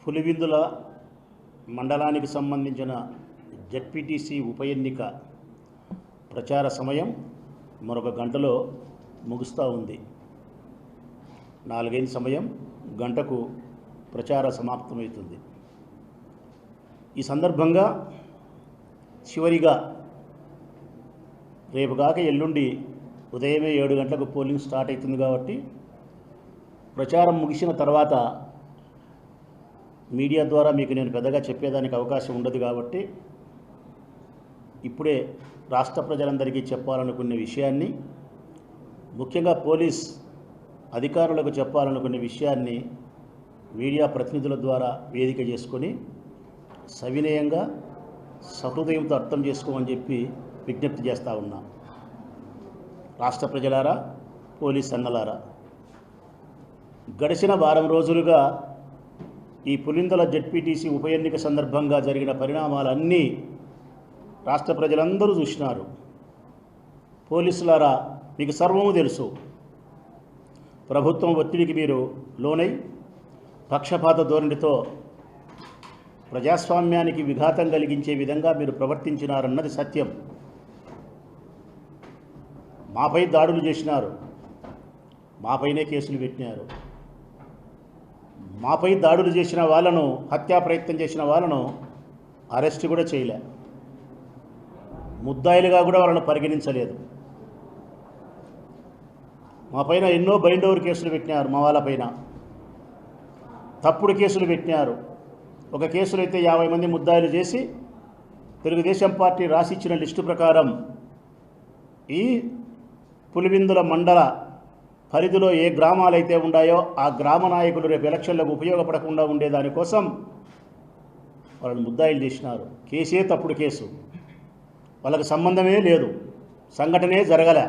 పులివిందుల మండలానికి సంబంధించిన జెడ్పీటీసీ ఉప ఎన్నిక ప్రచార సమయం మరొక గంటలో ముగుస్తూ ఉంది. 4 సమయం గంటకు ప్రచార సమాప్తమవుతుంది. ఈ సందర్భంగా చివరిగా రేపు కాక ఎల్లుండి ఉదయమే 7 గంటలకు పోలింగ్ స్టార్ట్ అవుతుంది కాబట్టి ప్రచారం ముగిసిన తర్వాత మీడియా ద్వారా మీకు నేను పెద్దగా చెప్పేదానికి అవకాశం ఉండదు కాబట్టి ఇప్పుడే రాష్ట్ర ప్రజలందరికీ చెప్పాలనుకునే విషయాన్ని, ముఖ్యంగా పోలీస్ అధికారులకు చెప్పాలనుకునే విషయాన్ని మీడియా ప్రతినిధుల ద్వారా వేదిక చేసుకొని సవినయంగా సహృదయంతో అర్థం చేసుకోమని చెప్పి విజ్ఞప్తి చేస్తూ ఉన్నా. రాష్ట్ర ప్రజలారా, పోలీస్ అన్నలారా, గడిచిన వారం రోజులుగా ఈ పులిందల జెడ్పీటీసీ ఉప ఎన్నిక సందర్భంగా జరిగిన పరిణామాలన్నీ రాష్ట్ర ప్రజలందరూ చూసినారు. పోలీసులారా, మీకు సర్వము తెలుసు. ప్రభుత్వం ఒత్తిడికి మీరు లోనై పక్షపాత ధోరణితో ప్రజాస్వామ్యానికి విఘాతం కలిగించే విధంగా మీరు ప్రవర్తించినారన్నది సత్యం. మాపై దాడులు చేసినారు, మాపైనే కేసులు పెట్టినారు. మాపై దాడులు చేసిన వాళ్ళను, హత్యా ప్రయత్నం చేసిన వాళ్ళను అరెస్ట్ కూడా చేయలే. ముద్దాయిలుగా కూడా వాళ్ళను పరిగణించలేదు. మా పైన ఎన్నో బైండ్ ఓవర్ కేసులు పెట్టినారు. మా వాళ్ళపైన తప్పుడు కేసులు పెట్టినారు. ఒక కేసులో అయితే 50 మంది ముద్దాయిలు చేసి తెలుగుదేశం పార్టీ రాసిచ్చిన లిస్టు ప్రకారం ఈ పులివిందుల మండల పరిధిలో ఏ గ్రామాలైతే ఉన్నాయో ఆ గ్రామ నాయకులు రేపు ఎలక్షన్లకు ఉపయోగపడకుండా ఉండేదానికోసం వాళ్ళని ముద్దాయిలు చేసినారు. కేసే తప్పుడు కేసు, వాళ్ళకి సంబంధమే లేదు, సంఘటనే జరగలే,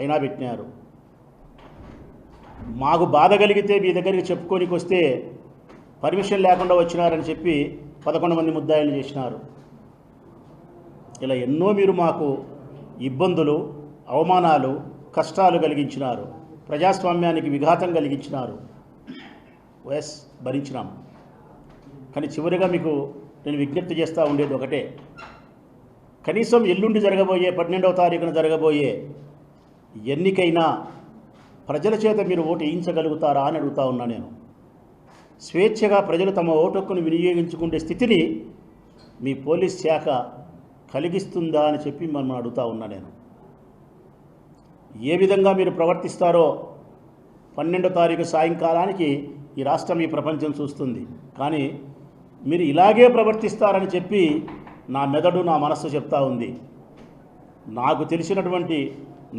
అయినా పెట్టినారు. మాకు బాధ కలిగితే మీ దగ్గరికి చెప్పుకోనికి వస్తే పర్మిషన్ లేకుండా వచ్చినారని చెప్పి 11 మంది ముద్దాయిలు చేసినారు. ఇలా ఎన్నో మీరు మాకు ఇబ్బందులు, అవమానాలు, కష్టాలు కలిగించినారు. ప్రజాస్వామ్యానికి విఘాతం కలిగించినారు. భరించినాం. కానీ చివరిగా మీకు నేను విజ్ఞప్తి చేస్తూ ఉండేది ఒకటే, కనీసం ఎల్లుండి జరగబోయే 12వ తారీఖున జరగబోయే ఎన్నికైనా ప్రజల చేత మీరు ఓటు వేయించగలుగుతారా అని అడుగుతా ఉన్నా. నేను స్వేచ్ఛగా ప్రజలు తమ ఓటు హక్కును వినియోగించుకునే స్థితిని మీ పోలీస్ శాఖ కలిగిస్తుందా అని చెప్పి మనం అడుగుతా ఉన్నా. నేను ఏ విధంగా మీరు ప్రవర్తిస్తారో 12వ తారీఖు సాయంకాలానికి ఈ రాష్ట్రం, ఈ ప్రపంచం చూస్తుంది. కానీ మీరు ఇలాగే ప్రవర్తిస్తారని చెప్పి నా మెదడు, నా మనస్సు చెప్తా ఉంది. నాకు తెలిసినటువంటి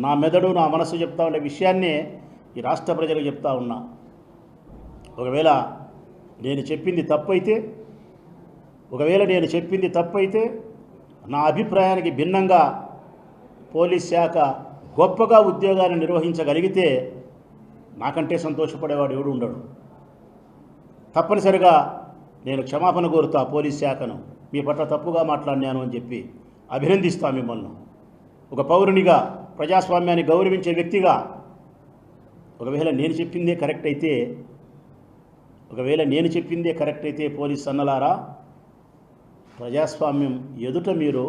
నా మెదడు, నా మనస్సు చెప్తా ఉండే విషయాన్నే ఈ రాష్ట్ర ప్రజలకు చెప్తా ఉన్నా. ఒకవేళ నేను చెప్పింది తప్పైతే నా అభిప్రాయానికి భిన్నంగా పోలీస్ శాఖ గొప్పగా ఉద్యోగాన్ని నిర్వహించగలిగితే నాకంటే సంతోషపడేవాడు ఎవడు ఉండడు. తప్పనిసరిగా నేను క్షమాపణ కోరుతా పోలీస్ శాఖను, మీ పట్ల తప్పుగా మాట్లాడినాను అని చెప్పి అభినందిస్తా మిమ్మల్ని. ఒక పౌరునిగా, ప్రజాస్వామ్యాన్ని గౌరవించే వ్యక్తిగా ఒకవేళ నేను చెప్పిందే కరెక్ట్ అయితే పోలీస్ అన్నలారా, ప్రజాస్వామ్యం ఎదుట మీరు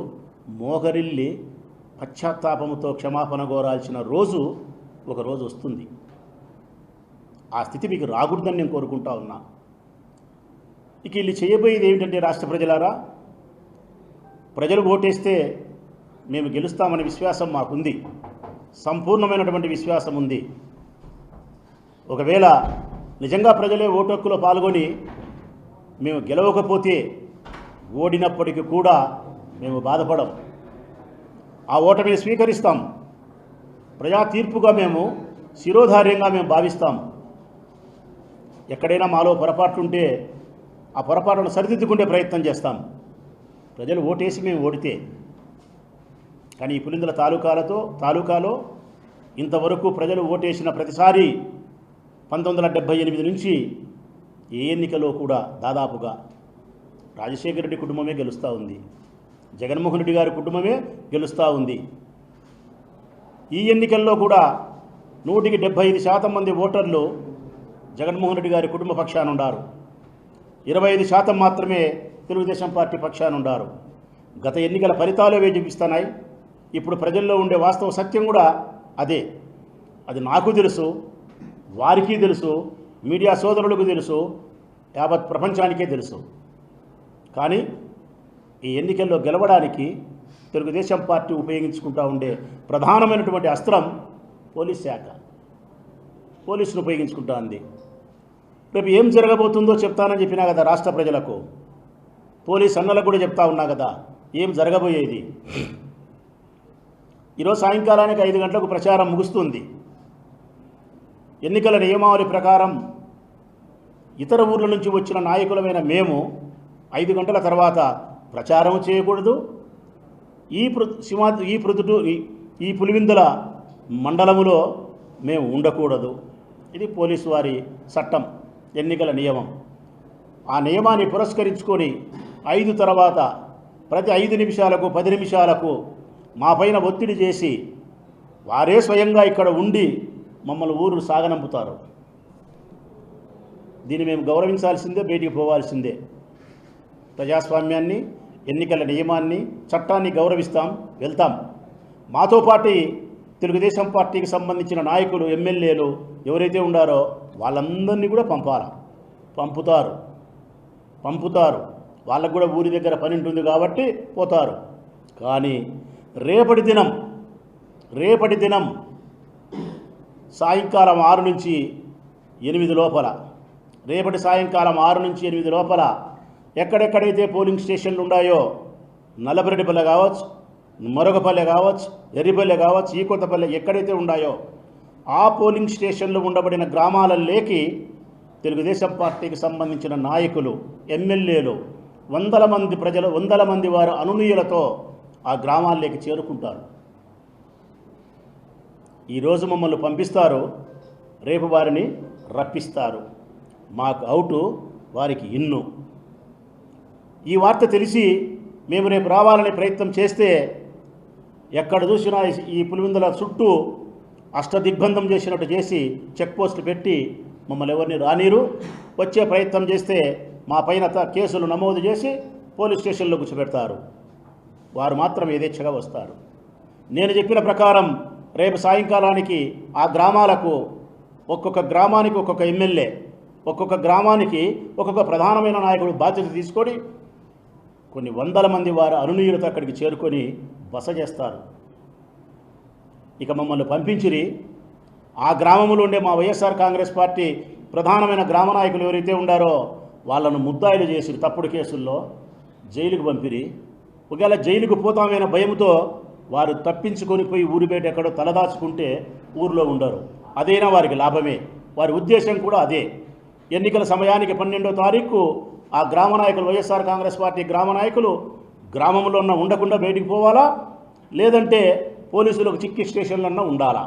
మోహరిల్లి పశ్చాత్తాపంతో క్షమాపణ కోరాల్సిన రోజు ఒక రోజు వస్తుంది. ఆ స్థితి మీకు రాకూడదని నేను కోరుకుంటా ఉన్నా. ఇక వీళ్ళు చేయబోయేది ఏమిటంటే, రాష్ట్ర ప్రజలారా, ప్రజలు ఓటేస్తే మేము గెలుస్తామనే విశ్వాసం మాకుంది, సంపూర్ణమైనటువంటి విశ్వాసం ఉంది. ఒకవేళ నిజంగా ప్రజలే ఓటు హక్కులో పాల్గొని మేము గెలవకపోతే ఓడినప్పటికీ కూడా మేము బాధపడం. ఆ ఓటమిని స్వీకరిస్తాం. ప్రజా తీర్పుగా మేము శిరోధార్యంగా మేము భావిస్తాం. ఎక్కడైనా మాలో పొరపాట్లుంటే ఆ పొరపాటును సరిదిద్దుకునే ప్రయత్నం చేస్తాం. ప్రజలు ఓటేసి మేము ఓడితే. కానీ ఈ పులిందల తాలూకాలో ఇంతవరకు ప్రజలు ఓటేసిన ప్రతిసారి 1978 నుంచి ఏ ఎన్నికలో కూడా దాదాపుగా రాజశేఖర రెడ్డి కుటుంబమే గెలుస్తూ ఉంది, జగన్మోహన్ రెడ్డి గారి కుటుంబమే గెలుస్తూ ఉంది. ఈ ఎన్నికల్లో కూడా 175% మంది ఓటర్లు జగన్మోహన్ రెడ్డి గారి కుటుంబ పక్షాన ఉన్నారు. 25% మాత్రమే తెలుగుదేశం పార్టీ పక్షాన ఉన్నారు. గత ఎన్నికల ఫలితాలు అవే చూపిస్తున్నాయి. ఇప్పుడు ప్రజల్లో ఉండే వాస్తవ సత్యం కూడా అదే. అది నాకు తెలుసు, వారికి తెలుసు, మీడియా సోదరులకు తెలుసు, యావత్ ప్రపంచానికే తెలుసు. కానీ ఈ ఎన్నికల్లో గెలవడానికి తెలుగుదేశం పార్టీ ఉపయోగించుకుంటూ ఉండే ప్రధానమైనటువంటి అస్త్రం పోలీస్ శాఖ. పోలీసులు ఉపయోగించుకుంటా ఉంది. రేపు ఏం జరగబోతుందో చెప్తానని చెప్పినా కదా రాష్ట్ర ప్రజలకు, పోలీస్ అన్నలకు కూడా చెప్తా ఉన్నా కదా ఏం జరగబోయేది. ఈరోజు సాయంకాలానికి 5 గంటలకు ప్రచారం ముగుస్తుంది. ఎన్నికల నియమావళి ప్రకారం ఇతర ఊర్ల నుంచి వచ్చిన నాయకులమైన మేము 5 గంటల తర్వాత ప్రచారం చేయకూడదు. ఈ పులివిందుల మండలములో మేము ఉండకూడదు. ఇది పోలీసు వారి చట్టం, ఎన్నికల నియమం. ఆ నియమాన్ని పురస్కరించుకొని 5 తర్వాత ప్రతి 5 నిమిషాలకు 10 నిమిషాలకు మా పైన ఒత్తిడి చేసి వారే స్వయంగా ఇక్కడ ఉండి మమ్మల్ని ఊరు సాగనంపుతారు. దీన్ని మేము గౌరవించాల్సిందే, బయటికి పోవాల్సిందే. ప్రజాస్వామ్యాన్ని, ఎన్నికల నియమాన్ని, చట్టాన్ని గౌరవిస్తాం, వెళ్తాం. మాతో పాటు తెలుగుదేశం పార్టీకి సంబంధించిన నాయకులు, ఎమ్మెల్యేలు ఎవరైతే ఉండారో వాళ్ళందరినీ కూడా పంపుతారు. వాళ్ళకు కూడా ఊరి దగ్గర పని ఉంటుంది కాబట్టి పోతారు. కానీ రేపటి దినం సాయంకాలం 6 నుంచి 8 లోపల, రేపటి సాయంకాలం 6 నుంచి 8 లోపల ఎక్కడెక్కడైతే పోలింగ్ స్టేషన్లు ఉన్నాయో, నల్లబరెడ్డిపల్లె కావచ్చు, మరొకపల్లె కావచ్చు, ఎర్రిపల్లె కావచ్చు, ఈ కొత్తపల్లె ఎక్కడైతే ఉన్నాయో ఆ పోలింగ్ స్టేషన్లు ఉండబడిన గ్రామాలలోకి తెలుగుదేశం పార్టీకి సంబంధించిన నాయకులు, ఎమ్మెల్యేలు, 100 మంది ప్రజలు, 100 మంది వారు అనునీయులతో ఆ గ్రామాల్లోకి చేరుకుంటారు. ఈరోజు మమ్మల్ని పంపిస్తారు, రేపు వారిని రప్పిస్తారు. మాకు అవుటు, వారికి ఇన్ను. ఈ వార్త తెలిసి మేము రేపు రావాలనే ప్రయత్నం చేస్తే ఎక్కడ చూసినా ఈ పులివెందుల చుట్టూ అష్టదిగ్బంధం చేసినట్టు చేసి చెక్ పోస్టులు పెట్టి మమ్మల్ని ఎవరిని రానీరు. వచ్చే ప్రయత్నం చేస్తే మా పైన కేసులు నమోదు చేసి పోలీస్ స్టేషన్లో కూర్చోబెడతారు. వారు మాత్రం యథేచ్ఛగా వస్తారు. నేను చెప్పిన ప్రకారం రేపు సాయంకాలానికి ఆ గ్రామాలకు, ఒక్కొక్క గ్రామానికి ఒక్కొక్క ఎమ్మెల్యే, ఒక్కొక్క గ్రామానికి ఒక్కొక్క ప్రధానమైన నాయకుడు బాధ్యత తీసుకొని కొన్ని 100 మంది వారు అనునీయులతో అక్కడికి చేరుకొని బస చేస్తారు. ఇక మమ్మల్ని పంపించిరి. ఆ గ్రామంలో ఉండే మా వైఎస్ఆర్ కాంగ్రెస్ పార్టీ ప్రధానమైన గ్రామ నాయకులు ఎవరైతే ఉండారో వాళ్ళను ముద్దాయిలు చేసి తప్పుడు కేసుల్లో జైలుకు పంపిరి. ఒకవేళ జైలుకు పోతామైన భయంతో వారు తప్పించుకొని పోయి ఊరి బయట ఎక్కడో తలదాచుకుంటే ఊరిలో ఉండరు. అదైనా వారికి లాభమే. వారి ఉద్దేశం కూడా అదే. ఎన్నికల సమయానికి 12వ తారీఖు ఆ గ్రామ నాయకులు, వైఎస్ఆర్ కాంగ్రెస్ పార్టీ గ్రామ నాయకులు గ్రామంలో ఉండకుండా బయటికి పోవాలా, లేదంటే పోలీసులకు చిక్కి స్టేషన్లన్నా ఉండాలా.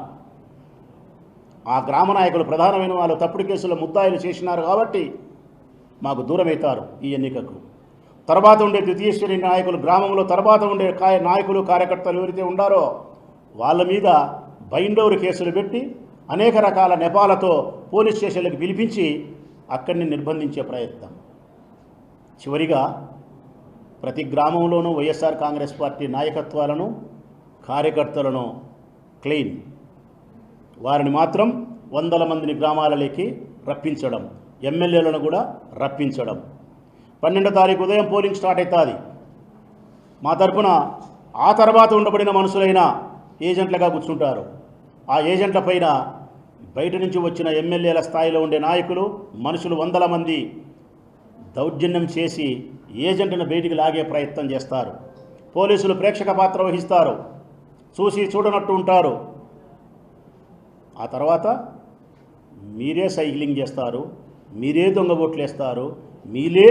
ఆ గ్రామ నాయకులు ప్రధానమైన వాళ్ళు తప్పుడు కేసుల ముద్దాయిలు చేసినారు కాబట్టి మాకు దూరమవుతారు ఈ ఎన్నికకు. తర్వాత ఉండే ద్వితీయ శ్రేణి నాయకులు, గ్రామంలో తర్వాత ఉండే నాయకులు, కార్యకర్తలు ఎవరైతే ఉండారో వాళ్ళ మీద బైండోరు కేసులు పెట్టి అనేక రకాల నెపాలతో పోలీస్ స్టేషన్లకు పిలిపించి అక్కడిని నిర్బంధించే ప్రయత్నం. చివరిగా ప్రతి గ్రామంలోనూ వైఎస్ఆర్ కాంగ్రెస్ పార్టీ నాయకత్వాలను, కార్యకర్తలను క్లీన్, వారిని మాత్రం 100 మందిని గ్రామాలలోకి రప్పించడం, ఎమ్మెల్యేలను కూడా రప్పించడం. 12వ తారీఖు ఉదయం పోలింగ్ స్టార్ట్ అవుతుంది. మా తరఫున ఆ తర్వాత ఉండబడిన మనుషులైన ఏజెంట్లుగా కూర్చుంటారు. ఆ ఏజెంట్ల పైన బయట నుంచి వచ్చిన ఎమ్మెల్యేల స్థాయిలో ఉండే నాయకులు, మనుషులు 100 మంది దౌర్జన్యం చేసి ఏజెంట్ను బయటికి లాగే ప్రయత్నం చేస్తారు. పోలీసులు ప్రేక్షక పాత్ర వహిస్తారు, చూసి చూడనట్టు ఉంటారు. ఆ తర్వాత మీరే సైక్లింగ్ చేస్తారు, మీరే దొంగ ఓట్లు వేస్తారు, మీరే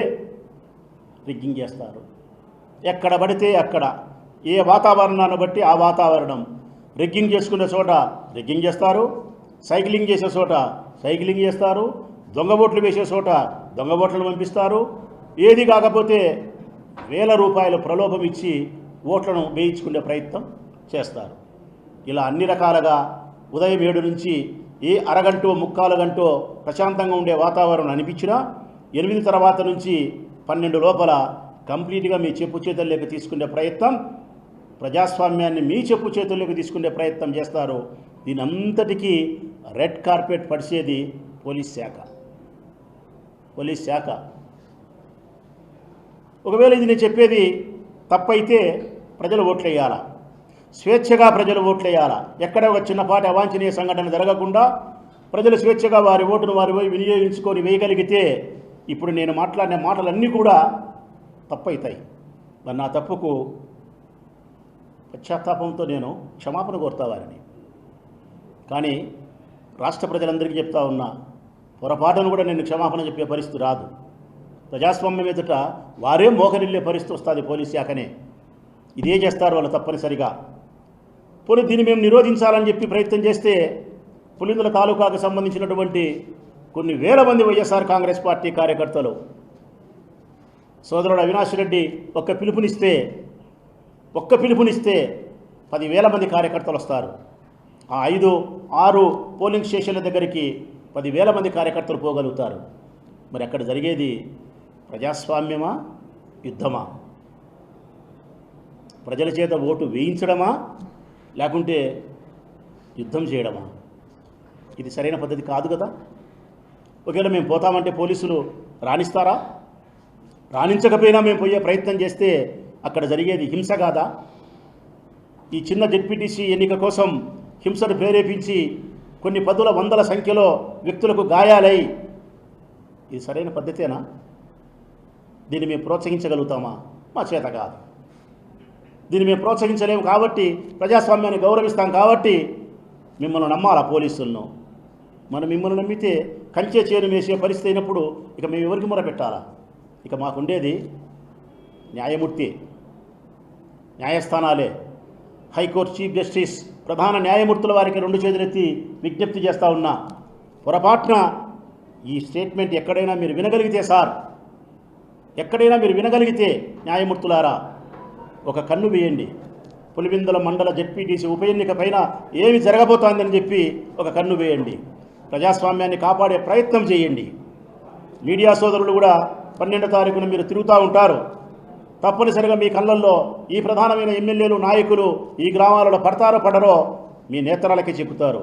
రిగ్గింగ్ చేస్తారు. ఎక్కడ పడితే అక్కడ, ఏ వాతావరణాన్ని బట్టి ఆ వాతావరణం. రిగ్గింగ్ చేసుకునే చోట రిగ్గింగ్ చేస్తారు, సైక్లింగ్ చేసే చోట సైక్లింగ్ చేస్తారు, దొంగ ఓట్లు వేసే చోట దొంగ ఓట్లను పంపిస్తారు. ఏది కాకపోతే వేల రూపాయలు ప్రలోభం ఇచ్చి ఓట్లను వేయించుకునే ప్రయత్నం చేస్తారు. ఇలా అన్ని రకాలుగా ఉదయం 7 నుంచి ఏ అరగంటో 3/4 గంటో ప్రశాంతంగా ఉండే వాతావరణం అనిపించినా 8 తర్వాత నుంచి 12 లోపల కంప్లీట్గా మీ చెప్పు చేతుల్లోకి తీసుకునే ప్రయత్నం, ప్రజాస్వామ్యాన్ని మీ చెప్పు చేతుల్లోకి తీసుకునే ప్రయత్నం చేస్తారు. దీని అంతటికీ రెడ్ కార్పెట్ పడిచేది పోలీస్ శాఖ. ఒకవేళ ఇది నేను చెప్పేది తప్పైతే ప్రజలు ఓట్లు వేయాలా, స్వేచ్ఛగా ప్రజలు ఓట్లు వేయాలా. ఎక్కడ ఒక చిన్నపాటి అవాంఛనీయ సంఘటన జరగకుండా ప్రజలు స్వేచ్ఛగా వారి ఓటును వారి వినియోగించుకొని వేయగలిగితే ఇప్పుడు నేను మాట్లాడిన మాటలన్నీ కూడా తప్పవుతాయి. మరి నా తప్పుకు పశ్చాత్తాపంతో నేను క్షమాపణ కోరుతా వారిని. కానీ రాష్ట్ర ప్రజలందరికీ చెప్తా ఉన్నా, పొరపాటును కూడా నేను క్షమాపణ చెప్పే పరిస్థితి రాదు. ప్రజాస్వామ్యం ఎదుట వారే మోకరిల్లే పరిస్థితి వస్తుంది. పోలీస్ శాఖనే ఇదే చేస్తారు వాళ్ళు తప్పనిసరిగా. పోనీ దీన్ని మేము నిరోధించాలని చెప్పి ప్రయత్నం చేస్తే పులివెందుల తాలూకాకు సంబంధించినటువంటి కొన్ని వేల మంది వైఎస్ఆర్ కాంగ్రెస్ పార్టీ కార్యకర్తలు, సోదరుడు అవినాష్ రెడ్డి ఒక్క పిలుపునిస్తే 10,000 మంది కార్యకర్తలు వస్తారు. ఆ 5-6 పోలింగ్ స్టేషన్ల దగ్గరికి 10,000 మంది కార్యకర్తలు పోగలుగుతారు. మరి అక్కడ జరిగేది ప్రజాస్వామ్యమా, యుద్ధమా? ప్రజల చేత ఓటు వేయించడమా, లేకుంటే యుద్ధం చేయడమా? ఇది సరైన పద్ధతి కాదు కదా. ఒకవేళ మేము పోతామంటే పోలీసులు రాణిస్తారా? రాణించకపోయినా మేము పోయే ప్రయత్నం చేస్తే అక్కడ జరిగేది హింస కాదా? ఈ చిన్న జెడ్పీటీసీ ఎన్నిక కోసం హింసను ప్రేరేపించి కొన్ని పదుల వందల సంఖ్యలో వ్యక్తులకు గాయాలై, ఇది సరైన పద్ధతేనా? దీన్ని మేము ప్రోత్సహించగలుగుతామా? మా చేత కాదు. దీన్ని మేము ప్రోత్సహించలేము కాబట్టి, ప్రజాస్వామ్యాన్ని గౌరవిస్తాం కాబట్టి మిమ్మల్ని నమ్మాలా పోలీసులను. మనం మిమ్మల్ని నమ్మితే కంచె చేరు వేసే పరిస్థితి అయినప్పుడు ఇక మేము ఎవరికి మొరపెట్టాలా? ఇక మాకుండేది న్యాయమూర్తి, న్యాయస్థానాలే. హైకోర్టు చీఫ్ జస్టిస్, ప్రధాన న్యాయమూర్తుల వారికి 2 చేతులెత్తి విజ్ఞప్తి చేస్తూ ఉన్నా, పొరపాటున ఈ స్టేట్మెంట్ ఎక్కడైనా మీరు వినగలిగితే సార్, ఎక్కడైనా మీరు వినగలిగితే న్యాయమూర్తులారా ఒక కన్ను వేయండి. పులివెందుల మండల జెడ్పీటీసీ ఉప ఎన్నిక పైన ఏమి జరగబోతోందని చెప్పి ఒక కన్ను వేయండి. ప్రజాస్వామ్యాన్ని కాపాడే ప్రయత్నం చేయండి. మీడియా సోదరులు కూడా 12వ తారీఖున మీరు తిరుగుతూ ఉంటారు. తప్పనిసరిగా మీ కళ్ళల్లో ఈ ప్రధానమైన ఎమ్మెల్యేలు, నాయకులు ఈ గ్రామాలలో పడతారో పడరో మీ నేత్రాలకే చిక్కుతారు,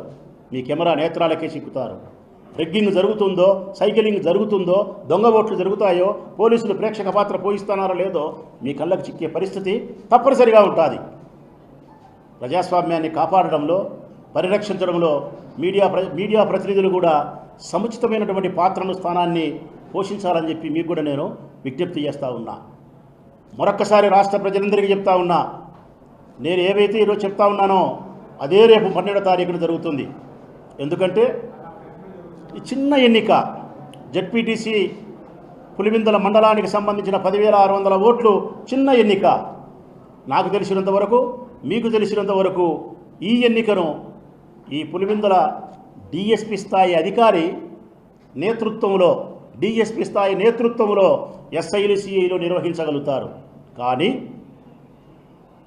మీ కెమెరా నేత్రాలకే చిక్కుతారు. రెగ్గింగ్ జరుగుతుందో, సైకిలింగ్ జరుగుతుందో, దొంగ ఓట్లు జరుగుతాయో, పోలీసులు ప్రేక్షక పాత్ర పోయిస్తున్నారో లేదో మీ కళ్ళకు చిక్కే పరిస్థితి తప్పనిసరిగా ఉంటుంది. ప్రజాస్వామ్యాన్ని కాపాడడంలో, పరిరక్షించడంలో మీడియా ప్రతినిధులు కూడా సముచితమైనటువంటి పాత్రను, స్థానాన్ని పోషించాలని చెప్పి మీకు కూడా నేను విజ్ఞప్తి చేస్తూ ఉన్నా. మరొక్కసారి రాష్ట్ర ప్రజలందరికీ చెప్తా ఉన్నా, నేను ఏవైతే ఈరోజు చెప్తా ఉన్నానో అదే రేపు 12వ తారీఖున జరుగుతుంది. ఎందుకంటే ఈ చిన్న ఎన్నిక, జెడ్పీటీసీ పులివెందుల మండలానికి సంబంధించిన 10,600 ఓట్లు చిన్న ఎన్నిక. నాకు తెలిసినంత వరకు, మీకు తెలిసినంత వరకు ఈ ఎన్నికను ఈ పులివెందుల డిఎస్పీ స్థాయి అధికారి నేతృత్వంలో, డిఎస్పీ స్థాయి నేతృత్వంలో ఎస్ఐలు, సిఐలు నిర్వహించగలుగుతారు. కానీ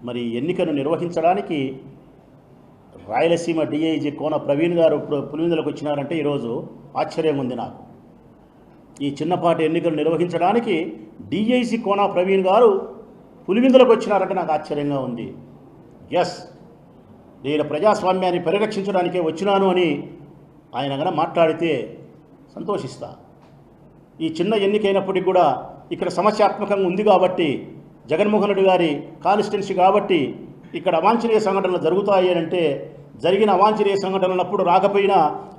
మరి ఎన్నికను నిర్వహించడానికి రాయలసీమ డిఐజీ కోన ప్రవీణ్ గారు ఇప్పుడు పులివెందులకు వచ్చినారంటే ఈరోజు ఆశ్చర్యం ఉంది నాకు. ఈ చిన్నపాటి ఎన్నికలు నిర్వహించడానికి డిఐజీ కోన ప్రవీణ్ గారు పులివెందులకు వచ్చినారంటే నాకు ఆశ్చర్యంగా ఉంది. ఎస్, నేను ప్రజాస్వామ్యాన్ని పరిరక్షించడానికే వచ్చినాను అని ఆయన గన మాట్లాడితే సంతోషిస్తా. ఈ చిన్న ఎన్నికైనప్పటికీ కూడా ఇక్కడ సమస్యాత్మకంగా ఉంది కాబట్టి, జగన్మోహన్ రెడ్డి గారి కాన్స్టిట్యున్సీ కాబట్టి ఇక్కడ అవాంఛనీయ సంఘటనలు జరుగుతాయి అంటే, జరిగిన అవాంఛనీయ సంఘటనలప్పుడు రాకపోయినా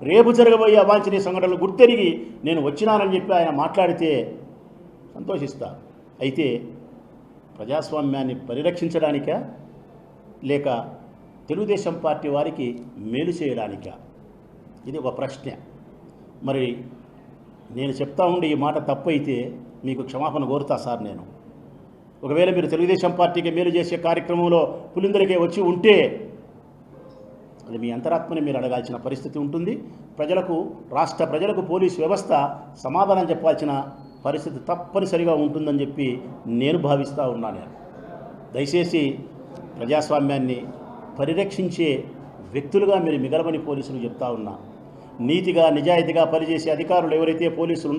రేపు జరగబోయే అవాంఛనీయ సంఘటనలు గుర్తెరిగి నేను వచ్చినానని చెప్పి ఆయన మాట్లాడితే సంతోషిస్తా. అయితే ప్రజాస్వామ్యాన్ని పరిరక్షించడానికా, లేక తెలుగుదేశం పార్టీ వారికి మేలు చేయడానికా? ఇది ఒక ప్రశ్న. మరి నేను చెప్తా ఉండి ఈ మాట తప్పు అయితే మీకు క్షమాపణ కోరుతా సార్. నేను ఒకవేళ మీరు తెలుగుదేశం పార్టీకి మేలు చేసే కార్యక్రమంలో పులివెందులకే వచ్చి ఉంటే అది మీ అంతరాత్మని మీరు అడగాల్సిన పరిస్థితి ఉంటుంది. రాష్ట్ర ప్రజలకు పోలీసు వ్యవస్థ సమాధానం చెప్పాల్సిన పరిస్థితి తప్పనిసరిగా ఉంటుందని చెప్పి నేను భావిస్తూ ఉన్నాను. దయచేసి ప్రజాస్వామ్యాన్ని పరిరక్షించే వ్యక్తులుగా మీరు మిగలమని పోలీసులు చెప్తా ఉన్నా. నీతిగా, నిజాయితీగా పనిచేసే అధికారులు ఎవరైతే పోలీసులు